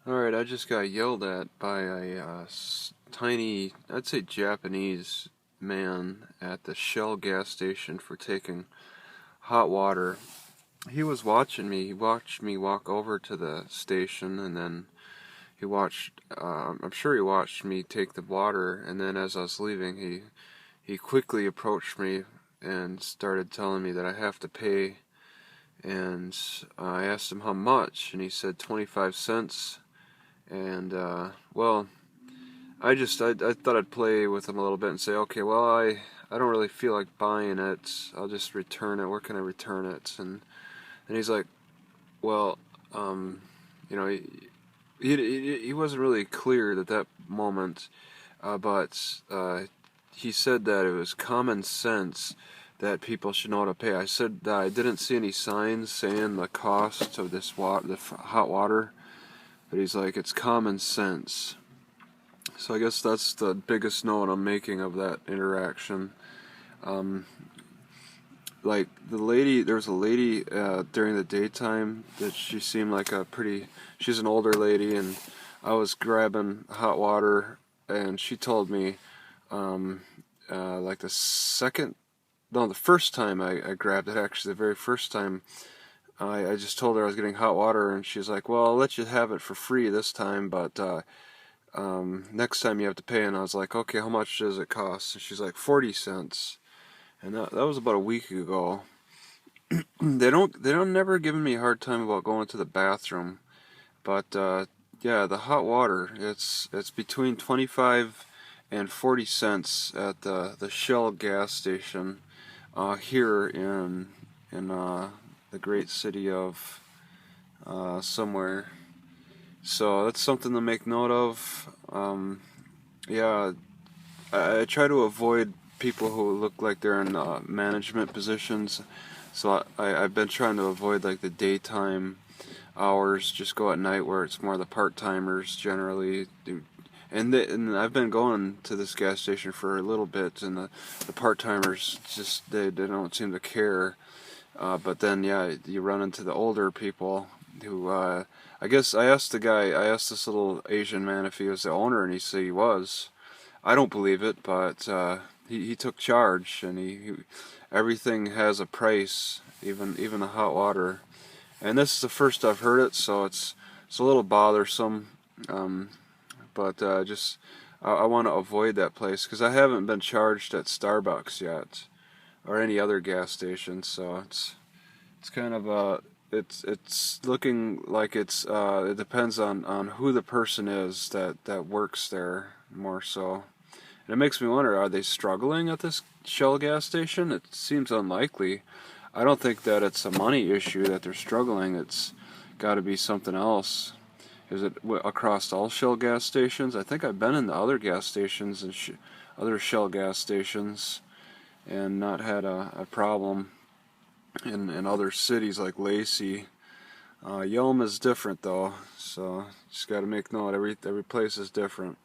Alright, I just got yelled at by a tiny, I'd say Japanese man at the Shell gas station for taking hot water. He was watching me. He watched me walk over to the station, and then I'm sure he watched me take the water, and then as I was leaving, he quickly approached me and started telling me that I have to pay, and I asked him how much, and he said 25 cents. And well, I thought I'd play with him a little bit and say, okay, well, I don't really feel like buying it. I'll just return it. Where can I return it? And he's like, well, you know, he wasn't really clear at that moment, but he said that it was common sense that people should know how to pay. I said that I didn't see any signs saying the cost of this hot water, but he's like, it's common sense. So I guess that's the biggest note I'm making of that interaction. Um, like there was a lady during the daytime that she seemed like she's an older lady, and I was grabbing hot water, and she told me, like the first time I grabbed it, actually, the very first time, I just told her I was getting hot water, and she's like, well, I'll let you have it for free this time, but next time you have to pay. And I was like, okay, how much does it cost? And she's like, 40 cents. And that was about a week ago. They don't never give me a hard time about going to the bathroom, but yeah, the hot water, it's between 25 and 40 cents at the Shell gas station here in the great city of somewhere. So that's something to make note of. Yeah, I try to avoid people who look like they're in management positions. So I've been trying to avoid like the daytime hours. Just go at night where it's more the part-timers generally do. And I've been going to this gas station for a little bit, and the part-timers just they don't seem to care. But then yeah, you run into the older people who I guess I asked this little Asian man if he was the owner, and he said he was. I don't believe it, but he took charge, and he everything has a price, even the hot water. And this is the first I've heard it, so it's a little bothersome. But just I want to avoid that place because I haven't been charged at Starbucks yet or any other gas station, so it's kind of it's looking like it depends on who the person is that works there more so. And it makes me wonder, are they struggling at this Shell gas station? It seems unlikely. I don't think that it's a money issue that they're struggling. It's got to be something else. Is it across all Shell gas stations? I think I've been in the other gas stations and other Shell gas stations and not had a problem in other cities like Lacey. Yelm is different though, so just got to make note. Every place is different.